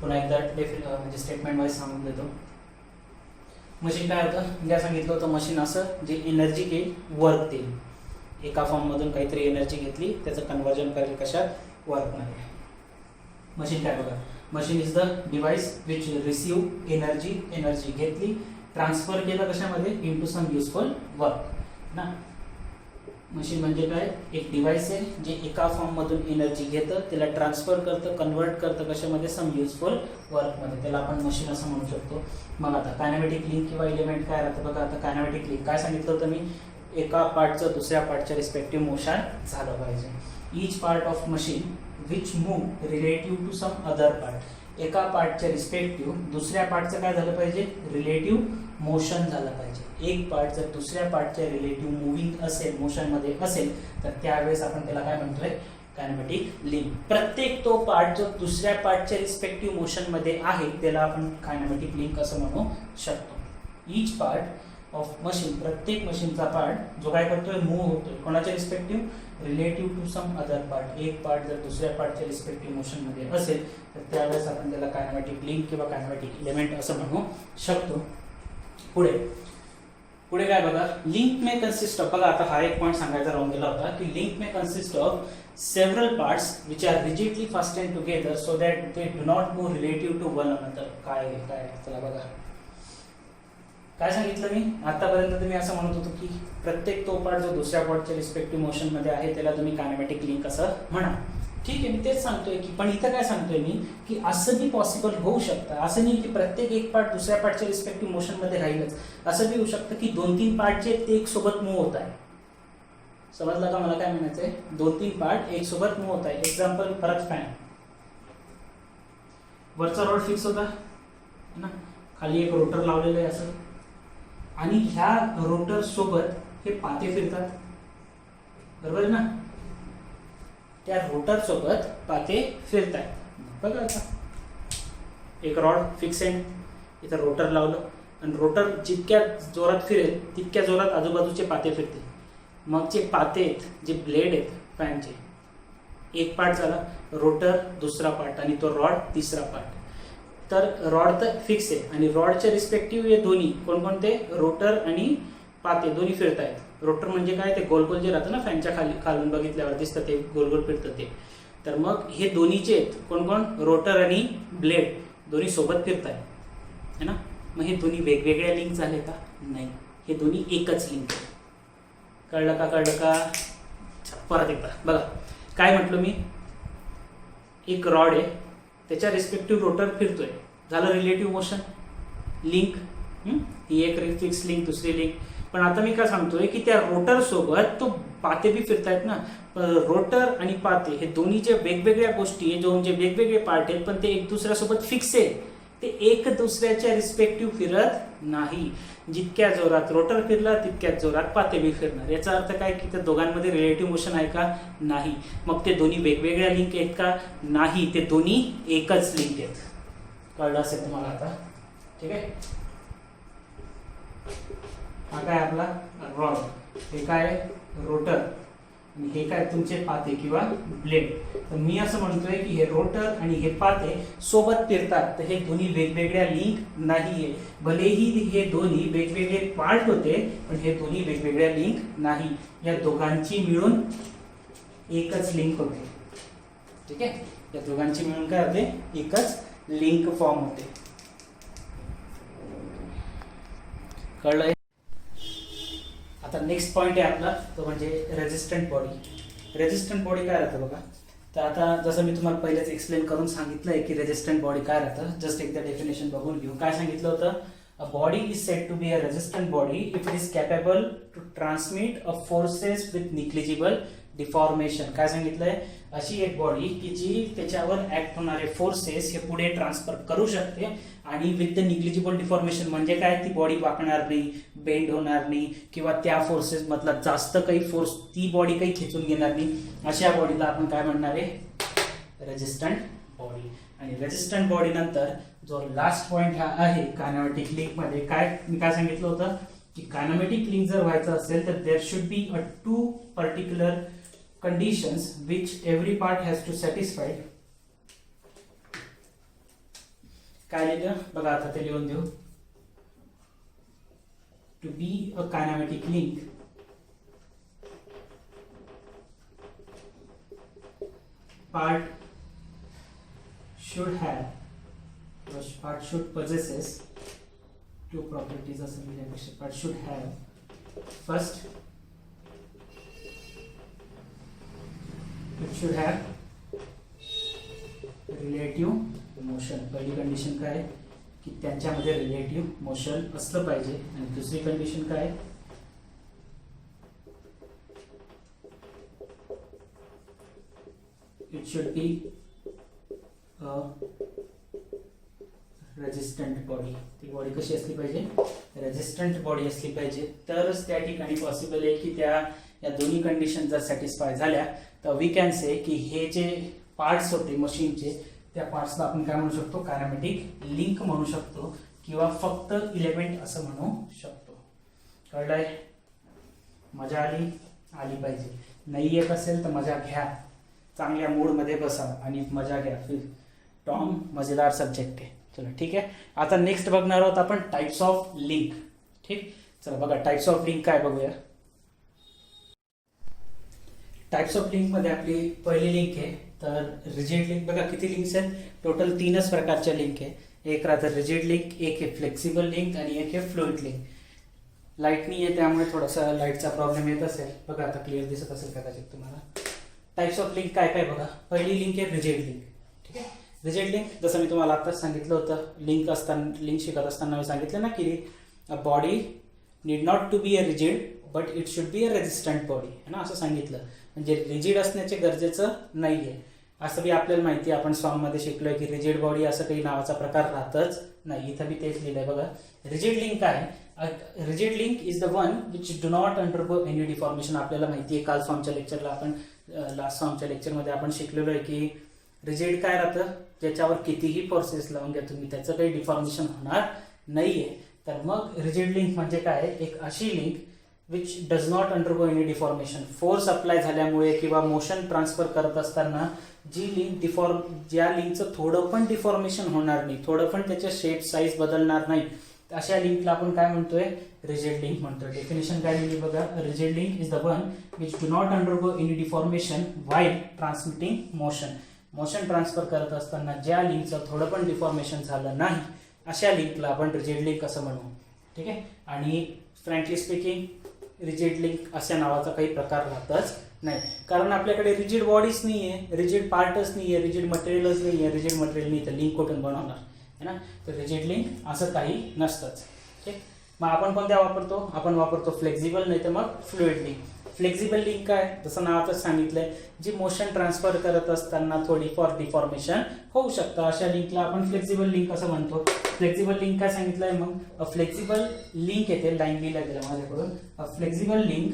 पुन्हा एकदा म्हणजे स्टेटमेंट वाईज सांगून देतो. मशीन काय होतं? मी सांगितलं होतं मशीन असं जे एनर्जी घेईल, वर्क देईल. एका फॉर्ममधून काहीतरी एनर्जी घेतली, त्याचं कन्वर्जन करेल कशात? वर्कमध्ये. मशीन काय बघा, machine is the device which receive energy घेतली, ट्रान्सफर केलं कशामध्ये? इनटू सम युजफुल वर्क ना. मशीन म्हणजे काय? एक डिव्हाइस आहे जे एका फॉर्ममधून एनर्जी घेतं, त्याला ट्रान्सफर करतं, कन्वर्ट करतं कशामध्ये? सम युजफुल वर्कमध्ये. त्याला आपण मशीन असं म्हणू शकतो. मग आता कायनॅमेटिक लिंक किंवा इलेमेंट काय राहतं बघा. आता कायनॅमेटिक लिंक काय सांगितलं होतं मी? एका पार्टचं दुसऱ्या पार्टच्या रिस्पेक्टिव्ह मोशन झालं पाहिजे. Each part of machine which move relative to some other part. एका पार्टच्या रिस्पेक्टिव्ह दुसऱ्या पार्टचं काय झालं पाहिजे? रिलेटिव्ह मोशन झालं पाहिजे. एक पार्ट जर दुसऱ्या पार्टच्या रिलेटिव्ह मुव्हिंग असेल, मोशनमध्ये असेल, तर त्यावेळेस आपण त्याला काय म्हणतोय? Kinematic link. प्रत्येक तो पार्ट जो दुसऱ्या पार्टच्या रिस्पेक्टिव्ह मोशन मध्ये आहे त्याला आपण कायनेमॅटिक लिंक असं म्हणू शकतो. ईच पार्ट ऑफ मशीन, प्रत्येक मशीनचा पार्ट जो काय करतोय मूव्ह होतोय कोणाच्या respective relative to some other part. एक पार्ट जर दुसऱ्या पार्टच्या रिस्पेक्टिव्ह मोशन मध्ये असेल तर त्यावेळेस आपण त्याला कायनेमॅटिक लिंक किंवा कायनेमॅटिक इलेमेंट असं म्हणू शकतो. पुढे काय बघा, लिंक मे कन्सिस्ट ऑफ, बघा आता हा एक पॉईंट सांगायचा राहून गेला होता की link may consist of several parts which are rigidly fasten together so that they do not move relative to one another. काय चला बघा काय सांगितलं मी आतापर्यंत. तुम्ही असं म्हणत होतो की प्रत्येक तो पार्ट जो दुसऱ्या पार्टच्या रिस्पेक्टिव्ह मोशन मध्ये आहे त्याला तुम्ही कायनेमॅटिक लिंक असं म्हणा. ठीक आहे, मी तेच सांगतोय की पण इथं काय सांगतोय मी की असं बी पॉसिबल होऊ शकतं. असं नाही की प्रत्येक एक पार्ट दुसऱ्या पार्टच्या रिस्पेक्टिव्ह मोशन मध्ये राहीलच. असं बी होऊ शकतं की 2-3 पार्ट जे ते एक सोबत मूव्ह होत आहे. समजलं का मला काय म्हणायचंय? 2-3 पार्ट एक सोबत मूव्ह होत आहे. एक्झाम्पल परत फॅन, वरचा रॉड फिक्स होता ना, खाली एक रोटर लावलेलं आहे असं, आणि ह्या रोटर सोबत हे पाते फिरतात, बरोबर ना. त्या रोटर सोबत पाते फिरतात. बघा आता एक रॉड फिक्स आहे, इथं रोटर लावलं आणि रोटर जितक्या जोरात फिरेल तितक्या जोरात आजूबाजूचे पाते फिरतील. मग जे पाते आहेत, जे ब्लेड आहेत फॅनचे, एक पार्ट झाला रोटर, दुसरा पार्ट, आणि तो रॉड तिसरा पार्ट. तर रॉड तर फिक्स आहे आणि रॉडच्या रिस्पेक्टिव्ह हे दोन्ही कोणकोणते, रोटर आणि पाते दोन्ही फिरत आहेत. रोटर म्हणजे काय, ते गोल गोल जे राहतं ना फॅनच्या खालून बघितल्यावर दिसतं ते गोल गोल फिरतं ते. तर मग हे दोन्हीचे आहेत कोण कोण, रोटर आणि ब्लेड दोन्ही सोबत फिरत आहे ना. मग हे दोन्ही वेगवेगळ्या लिंक झाले का? नाही, हे दोन्ही एकच लिंक आहे. कळलं का? परत एकदा बघा काय म्हटलं मी, एक रॉड आहे त्याच्या रिस्पेक्टिव्ह रोटर फिरतोय, झालं रिलेटिव्ह मोशन लिंक. ही एक फिक्स लिंक, दुसरी लिंक. पण आता मी काय सांगतोय की त्या रोटर सोबत तो पाते बी फिरतायत ना. रोटर आणि पाते हे दोन्ही जे वेगवेगळ्या गोष्टी आहे, जे वेगवेगळे पार्ट आहेत, पण ते एक दुसऱ्यासोबत फिक्स आहे. ते एक दुसऱ्याच्या रिस्पेक्टिव्ह फिरत नाही. जितक्या जोरात रोटर फिरला तितक्याच जोरात पाते बी फिरणार. याचा अर्थ काय की त्या दोघांमध्ये रिलेटिव्ह मोशन आहे का? नाही. मग ते दोन्ही वेगवेगळ्या लिंक आहेत का? नाही, ते दोन्ही एकच लिंक आहेत. कळलं असेल तुम्हाला आता? ठीक आहे. हा काय आपला रॉड, हे काय रोटर, आणि हे काय तुमचे पाते किंवा ब्लेड. तर मी असं म्हणतोय की हे रोटर आणि हे पाते सोबत फिरतात, तर हे दोन्ही वेगवेगळ्या लिंक नाहीये. भलेही हे दोन्ही वेगवेगळे पार्ट होते पण हे दोन्ही वेगवेगळ्या लिंक नाही. या दोघांची मिळून एकच लिंक होते. ठीक आहे, या दोघांची मिळून काय होते, एकच लिंक फॉर्म होते. कळलं? आता नेक्स्ट पॉइंट आहे आपला तो म्हणजे रेजिस्टंट बॉडी. रेजिस्टंट बॉडी काय राहतं बघा. तर आता जसं मी तुम्हाला पहिलेच एक्सप्लेन करून सांगितलंय की रेजिस्टंट बॉडी काय राहतं, जस्ट एकदा डेफिनेशन बघून घेऊ. काय सांगितलं होतं, a body is said to be a resistant body if it is capable to transmit a forces with negligible deformation. काय सांगितलंय, अशी एक बॉडी की जी त्याच्यावर ऍक्ट होणारे फोर्सेस हे पुढे ट्रान्सफर करू शकते आणि विथ द निग्लिजिबल डिफॉर्मेशन म्हणजे काय, ती बॉडी वाकणार नाही, बेंड होणार नाही किंवा त्या फोर्सेस मधला जास्त काही फोर्स ती बॉडी काही खेचून घेणार नाही. अशा बॉडीला आपण काय म्हणणार आहे, रेजिस्टंट बॉडी. आणि रेजिस्टंट बॉडी नंतर जो लास्ट पॉइंट हा आहे कायनेमॅटिक लिंक मध्ये, काय मी काय सांगितलं होतं की कायनेमॅटिक लिंक जर व्हायचं असेल तर there should be a 2 particular conditions which every part has to satisfy. काय लिहिलं बघा, आता ते लिहून देऊ. To be a kinematic link, part should possesses 2 properties असं लिहिण्यापेक्षा part should have, first it should have relative motion. पहिली कंडिशन काय की त्यांच्यामध्ये रिलेटिव्ह मोशन असलं पाहिजे. आणि दुसरी कंडिशन काय, it should be a resistant body. ती बॉडी कशी असली पाहिजे, रेजिस्टंट बॉडी असली पाहिजे. तरच त्या ठिकाणी पॉसिबल आहे की या दोन्ही कंडिशन जर सॅटिस्फाय झाल्या तर वी कॅन से की हे जे पार्ट्स होते मशीनचे त्या पार्ट्सला आपण काय म्हणू शकतो, कायनेमॅटिक लिंक म्हणू शकतो किंवा फक्त इलेमेंट असं म्हणू शकतो. कळलंय? मजा आली? आली पाहिजे. नाही येत असेल तर मजा घ्या, चांगल्या मूडमध्ये बसा आणि मजा घ्या. टॉम मजेदार सब्जेक्ट आहे. चला ठीक आहे. आता नेक्स्ट बघणार आहोत आपण टाइप्स ऑफ लिंक. ठीक, चला बघा टाइप्स ऑफ लिंक काय बघूया. टाइप्स ऑफ लिंक मध्ये आपली पहिली लिंक आहे तर रिजिड लिंक. बघा किती लिंक्स आहेत, टोटल 3च प्रकारच्या लिंक आहे. एक राहतं रिजिड लिंक, एक आहे फ्लेक्सिबल लिंक आणि एक आहे फ्लुइड लिंक. लाईट नाही आहे त्यामुळे थोडासा लाईटचा प्रॉब्लेम येत असेल. बघा आता क्लिअर दिसत असेल कदाचित तुम्हाला. टाइप्स ऑफ लिंक काय काय बघा. पहिली लिंक आहे रिजिड लिंक. ठीक आहे. रिजिड लिंक जसं मी तुम्हाला आताच सांगितलं होतं, लिंक शिकत असताना मी सांगितलं ना की a body need not to be a rigid but it should be a resistant body, है ना, असं सांगितलं. म्हणजे रिजिड असण्याचे गरजेचं नाहीये. असं बी आपल्याला माहिती आहे, आपण सॉन्गमध्ये शिकलोय की रिजिड बॉडी असं काही नावाचा प्रकार राहतच नाही. इथं बी तेच लिहिलंय बघा. रिजिड लिंक काय? Rigid link is the one which do not undergo any deformation. आपल्याला माहिती आहे, काल फॉर्मच्या लेक्चरला आपण लास्ट फॉर्मच्या लेक्चरमध्ये आपण शिकलेलो आहे की रिजिड काय राहतं, ज्याच्यावर कितीही फोर्सेस लावून घ्या तुम्ही त्याचं काही डिफॉर्मेशन होणार नाहीये. तर मग रिजिड लिंक म्हणजे काय? एक अशी link which does not undergo any deformation. Force apply झाल्यामुळे किंवा मोशन ट्रान्सफर करत असताना जी लिंक ज्या लिंकचं थोडं पण डिफॉर्मेशन होणार नाही, थोडं पण त्याच्या शेप साईज बदलणार नाही, अशा लिंकला आपण काय म्हणतोय? रिजिड लिंक म्हणतोय. डेफिनेशन काय दिली बघा. Rigid link is the one which do not undergo any deformation while transmitting motion. Motion transfer करत असताना ज्या लिंकचं थोडं पण डिफॉर्मेशन झालं नाही अशा लिंकला आपण रिजिड लिंक असं म्हणू. ठीक आहे. आणि फ्रँकली स्पीकिंग रिजिड लिंक अशा नावाचा काही प्रकार राहतच नाही, कारण आपल्याकडे रिजिड बॉडीच नाही आहे, रिजिड पार्टच नाही आहे, रिजिड मटेरियलच नाही आहे. रिजिड मटेरियल नाही तर लिंक कुठून बनवणार, है ना. तर रिजिड लिंक असं काही नसतंच. ठीक. मग आपण कोणत्या वापरतो? आपण वापरतो फ्लेक्झिबल नाही तर मग फ्लुइड लिंक. फ्लेक्झिबल लिंक काय? जसं नावातच सांगितलंय, जी मोशन ट्रान्सफर करत असताना थोडीफार डिफॉर्मेशन होऊ शकतं अशा लिंकला आपण फ्लेक्झिबल लिंक असं म्हणतो. फ्लेक्झिबल लिंक काय सांगितलंय मग? अ फ्लेक्झिबल लिंक येते, लाईन बी लागेल माझ्याकडून. A flexible link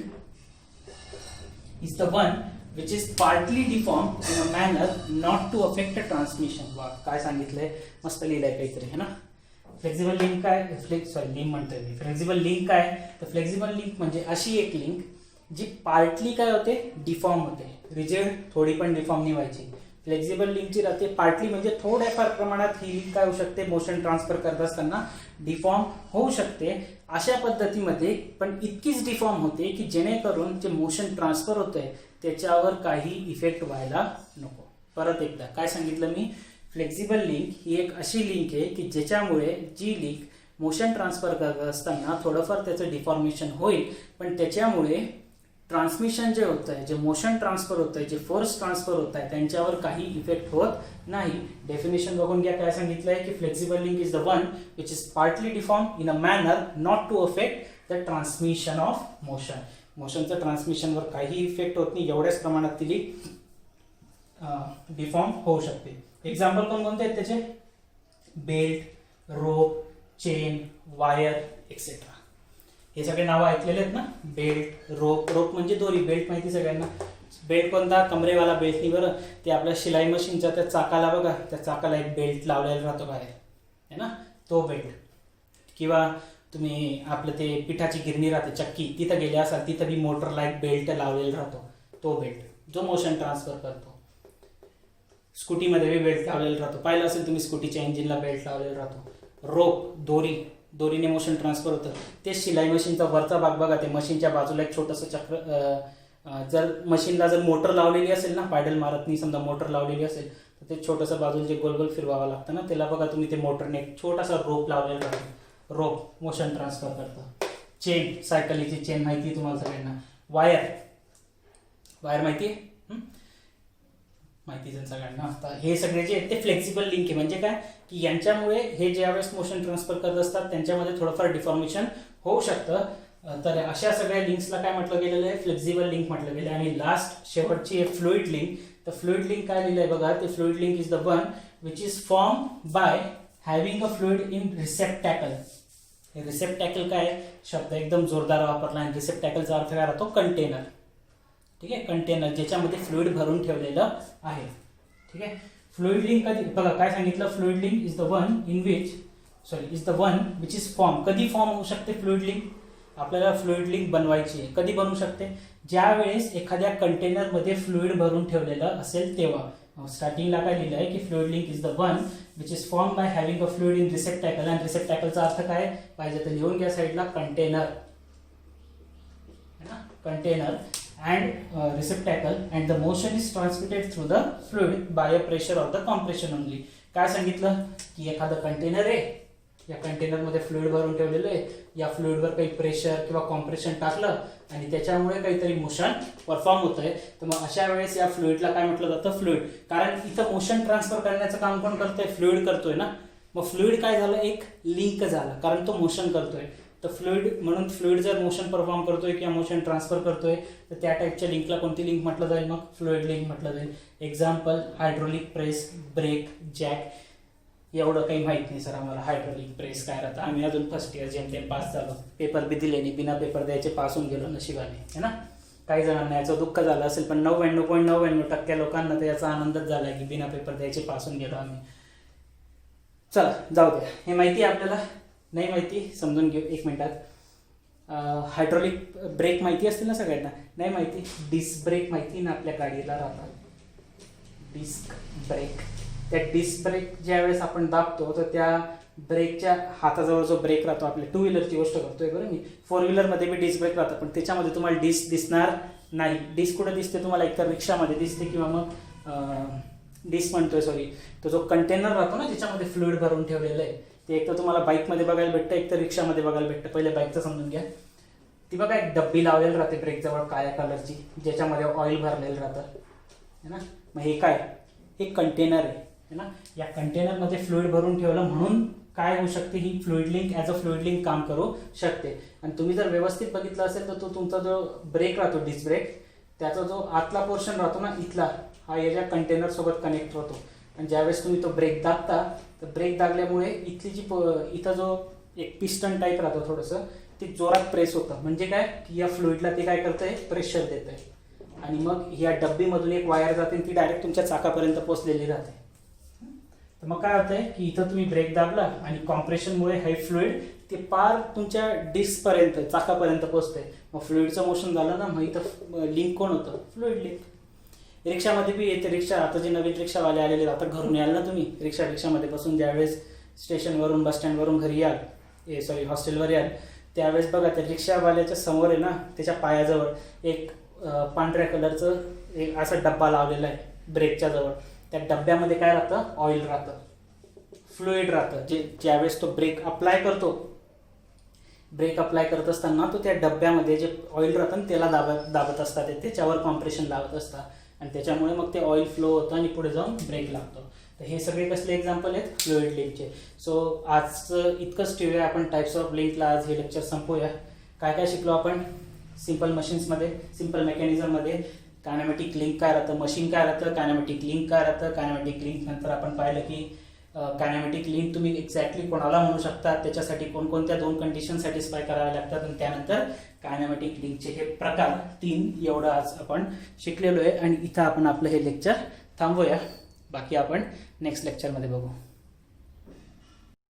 is the one which is partly deform in a manner not to affect a transmission. वा काय सांगितलंय, मस्त लिहिलंय काहीतरी, है ना. फ्लेक्झिबल लिंक काय? लिंक म्हणतोय मी. फ्लेक्झिबल लिंक काय? तर फ्लेक्झिबल लिंक म्हणजे अशी एक लिंक जी पार्टली काय होते? डिफॉर्म होते. रिजिड थोडी पण डिफॉर्म नाही व्हायची. फ्लेक्झिबल लिंकची राहते पार्टली म्हणजे थोड्याफार प्रमाणात ही लिंक काय होऊ शकते? मोशन ट्रान्सफर करत असताना डिफॉर्म होऊ शकते. अशा पद्धतीमध्ये पण इतकीच डिफॉर्म होते की जेणेकरून जे मोशन ट्रान्सफर होतंय त्याच्यावर काही इफेक्ट व्हायला नको. परत एकदा काय सांगितलं मी? फ्लेक्झिबल लिंक ही एक अशी लिंक आहे की ज्याच्यामुळे जी लिंक मोशन ट्रान्सफर करत असताना थोडंफार त्याचं डिफॉर्मेशन होईल, पण त्याच्यामुळे ट्रान्समिशन जे होत आहे, जे मोशन ट्रान्सफर होत आहे, जे फोर्स ट्रान्सफर होत आहे त्यांच्यावर काही इफेक्ट होत नाही. डेफिनेशन बघून घ्या. काय सांगितलंय की flexible link is the one which is partly deform in a manner not to affect the transmission of motion. मोशनचं ट्रान्समिशनवर काही इफेक्ट होत नाही, एवढ्याच प्रमाणात ती डिफॉर्म होऊ शकते. एक्झाम्पल कोणते आहेत त्याचे? बेल्ट, रोप, चेन, वायर एक्सेट्रा. हे सगळे नावं ऐकलेले आहेत ना. बेल्ट, रोप. रोप म्हणजे दोरी, बेल्ट माहिती सगळ्यांना. बेल्ट कोणता? कमरेवाला बेल्ट नाही बरं, ते आपल्या शिलाई मशीनच्या त्या चाकाला बघा, त्या चाकाला एक बेल्ट लावलेला राहतो बाहेर, है ना, तो बेल्ट. किंवा तुम्ही आपलं ते पिठाची गिरणी राहते, चक्की, तिथं गेले असाल तिथं बी मोटरला एक बेल्ट लावलेला राहतो, तो बेल्ट जो मोशन ट्रान्सफर करतो. स्कूटीमध्ये बी बेल्ट लावलेला राहतो, पाहिलं असेल तुम्ही स्कूटीच्या इंजिनला बेल्ट लावलेला राहतो. रोप, दोरी, दोरीने मोशन ट्रान्सफर होतं. ते शिलाई मशीनचा वरचा भाग बघा, ते मशीनच्या बाजूला एक छोटंसं चक्र. जर मशीनला जर मोटर लावलेली असेल ना, पॅडल मारत नाही, समजा मोटर लावलेली असेल तर ते छोटंसं बाजूला जे गोल गोल फिरवावं लागतं ना, त्याला बघा तुम्ही ते मोटरने एक छोटासा रोप लावलेला राहतो. रोप मोशन ट्रान्सफर करतं. चेन, सायकलीची चेन माहिती आहे तुम्हाला सगळ्यांना. वायर, वायर माहिती आहे, माहितीच आहे सगळ्यांना. आता हे सगळे जे आहेत ते फ्लेक्सिबल लिंक आहे. म्हणजे काय की यांच्यामुळे हे ज्यावेळेस मोशन ट्रान्सफर करत असतात त्यांच्यामध्ये थोडंफार डिफॉर्मेशन होऊ शकतं. तर अशा सगळ्या लिंक्सला काय म्हटलं गेलेलं आहे? फ्लेक्सिबल लिंक म्हटलं गेलं. आणि लास्ट शेवटची आहे फ्लुइड लिंक. तर फ्लुइड लिंक काय लिहिलंय बघा, ते fluid link is the one which is form by having a fluid in receptacle. हे रिसेप्टॅकल काय शब्द एकदम जोरदार वापरला, आणि रिसेप्टॅकलचा अर्थ काय राहतो? कंटेनर. ठीक आहे, कंटेनर ज्याच्यामध्ये फ्लुइड भरून ठेवलेलं आहे. ठीक आहे, फ्लुइड लिंक कधी बघा काय सांगितलं, fluid link is the one which is form. कधी फॉर्म होऊ शकते फ्लुइड लिंक, आपल्याला फ्लुइड लिंक बनवायची आहे. कधी बनवू शकते, ज्या वेळेस एखाद्या कंटेनरमध्ये फ्लुइड भरून ठेवलेलं असेल तेव्हा. स्टार्टिंगला काय लिहिलं आहे की fluid link is the one which is form by having a fluid in receptacle. आणि रिसेप्टॅकलचा अर्थ काय पाहिजे तर लिहून घ्या साईडला, container container and receptacle and the motion is transmitted through the fluid by a pressure of the compression only. काय सांगितलं की एखादं कंटेनर आहे, या कंटेनरमध्ये फ्लुइड भरून ठेवलेलं आहे, या फ्लुइडवर काही प्रेशर किंवा कॉम्प्रेशन टाकलं आणि त्याच्यामुळे काहीतरी मोशन परफॉर्म होतंय. तर मग अशा वेळेस या फ्लुइडला काय म्हटलं जातं, फ्लुइड. कारण इथं मोशन ट्रान्सफर करण्याचं काम कोण करतोय, फ्लुइड करतोय ना. मग फ्लुइड काय झालं, एक लिंक झाला कारण तो मोशन करतोय. तर फ्लुइड म्हणून फ्लुइड जर मोशन परफॉर्म करतोय किंवा मोशन ट्रान्सफर करतोय तर त्या टाईपच्या लिंकला कोणती लिंक म्हटलं जाईल, मग फ्लुइड लिंक म्हटलं जाईल. Example hydraulic press, brake, jack. एवढं काही माहित नाही सर आम्हाला हायड्रोलिक प्रेस काय राहतं, आम्ही अजून फर्स्ट इयर जेमतेम पास झालो, पेपर बी दिले नाही, बिना पेपर द्यायचे पास होऊन गेलो नशिबाने, है ना. काही जणांना याचं दुःख झालं असेल पण 99.99% लोकांना तर याचा आनंदच झाला की बिना पेपर द्यायचे पास होऊन गेलो आम्ही. चला जाऊ द्या, हे माहिती आपल्याला. नाही माहिती समजून घेऊ एक मिनिटात. हायड्रोलिक ब्रेक माहिती असतील ना सगळ्यांना, नाही माहिती डिस्क ब्रेक माहिती ना आपल्या गाडीला राहतात, डिस्क ब्रेक. त्या डिस्क ब्रेक ज्यावेळेस आपण दाबतो तर त्या ब्रेकच्या हाताजवळ जो ब्रेक राहतो, आपल्या टू व्हीलरची गोष्ट करतोय बरं मी, फोर व्हीलरमध्ये बी डिस्क ब्रेक राहतात पण त्याच्यामध्ये तुम्हाला डिस्क दिसणार नाही. डिस्क कुठे दिसते तुम्हाला, एकतर रिक्षामध्ये दिसते किंवा मग डिस्क म्हणतोय सॉरी, तो जो कंटेनर राहतो ना ज्याच्यामध्ये फ्लुइड भरून ठेवलेलं आहे ते एक तर तुम्हाला बाईकमध्ये बघायला भेटतं, एक तर रिक्षामध्ये बघायला भेटतं. पहिले बाईकचं समजून घ्या. ती बघा एक डब्बी लावलेली राहते ब्रेकजवळ काळ्या कलरची, ज्याच्यामध्ये ऑइल भरलेलं राहतं, है ना. मग हे काय, हे कंटेनर आहे ना. या कंटेनरमध्ये फ्लुइड भरून ठेवलं म्हणून काय होऊ शकते, ही fluid link as a fluid link काम करू शकते. आणि तुम्ही जर व्यवस्थित बघितलं असेल तर तो तुमचा जो ब्रेक राहतो डिस्क ब्रेक, त्याचा जो आतला पोर्शन राहतो ना इथला, हा याच्या कंटेनरसोबत कनेक्ट होतो. आणि ज्यावेळेस तुम्ही तो ब्रेक दाबता तर ब्रेक दाबल्यामुळे इथली जी इथं जो एक पिस्टन टाईप राहतो थोडंसं, ते जोरात प्रेस होतं. म्हणजे काय की या फ्लुइडला ते काय करतंय, प्रेशर देतंय. आणि मग या डब्बीमधून एक वायर जाते ती डायरेक्ट तुमच्या चाकापर्यंत पोहोचलेली राहते. तर मग काय होतंय की इथं तुम्ही ब्रेक दाबला आणि कॉम्प्रेशनमुळे हे फ्लुइड ते पार तुमच्या डिस्कपर्यंत, चाकापर्यंत पोहोचतंय. मग फ्लुइडचं मोशन झालं ना, मग इथं लिंक कोण होतं, फ्लुइड लिंक. रिक्षामध्ये बी येते, रिक्षा आता जे नवीन रिक्षावाले आलेले, आता घरून याल ना तुम्ही रिक्षामध्ये बसून, ज्यावेळेस स्टेशनवरून बस स्टँडवरून घरी याल, हॉस्टेलवर याल, त्यावेळेस बघा त्या रिक्षावाल्याच्या समोर आहे ना, त्याच्या पायाजवळ एक पांढऱ्या कलरचं एक असा डब्बा लावलेला आहे ब्रेकच्या जवळ. त्या डब्यामध्ये काय राहतं, ऑइल राहतं, फ्लुइड राहतं. ज्यावेळेस तो ब्रेक अप्लाय करत असताना तो त्या डब्यामध्ये जे ऑइल राहतं ना त्याला दाबत असतात, त्याच्यावर कॉम्प्रेशन लावत असतात आणि त्याच्यामुळे मग ते ऑइल फ्लो होतं आणि पुढे जाऊन ब्रेक लागतो. तर हे सगळे कसले एक्झाम्पल आहेत, फ्लुइड लिंकचे. सो आज इतकंच ठेवूया आपण टाईप्स ऑफ लिंकला. आज हे लेक्चर संपवूया. काय काय शिकलो आपण, सिम्पल मशीन्समध्ये, सिम्पल मेकॅनिझममध्ये कायनेमॅटिक लिंक काय राहतं, मशीन काय राहतं, कायनेमॅटिक लिंक काय राहतं. कायनेमॅटिक लिंक नंतर आपण पाहिलं की कायनेमॅटिक लिंक तुम्ही एक्झॅक्टली कोणाला म्हणू शकता, त्याच्यासाठी कोणकोणत्या 2 कंडिशन सॅटिस्फाय कराव्या लागतात. आणि त्यानंतर कायनेमॅटिक लिंकचे हे प्रकार 3 एवढं आज आपण शिकलेलो आहे. आणि इथं आपण आपलं हे लेक्चर थांबवूया. बाकी आपण नेक्स्ट लेक्चरमध्ये बघू.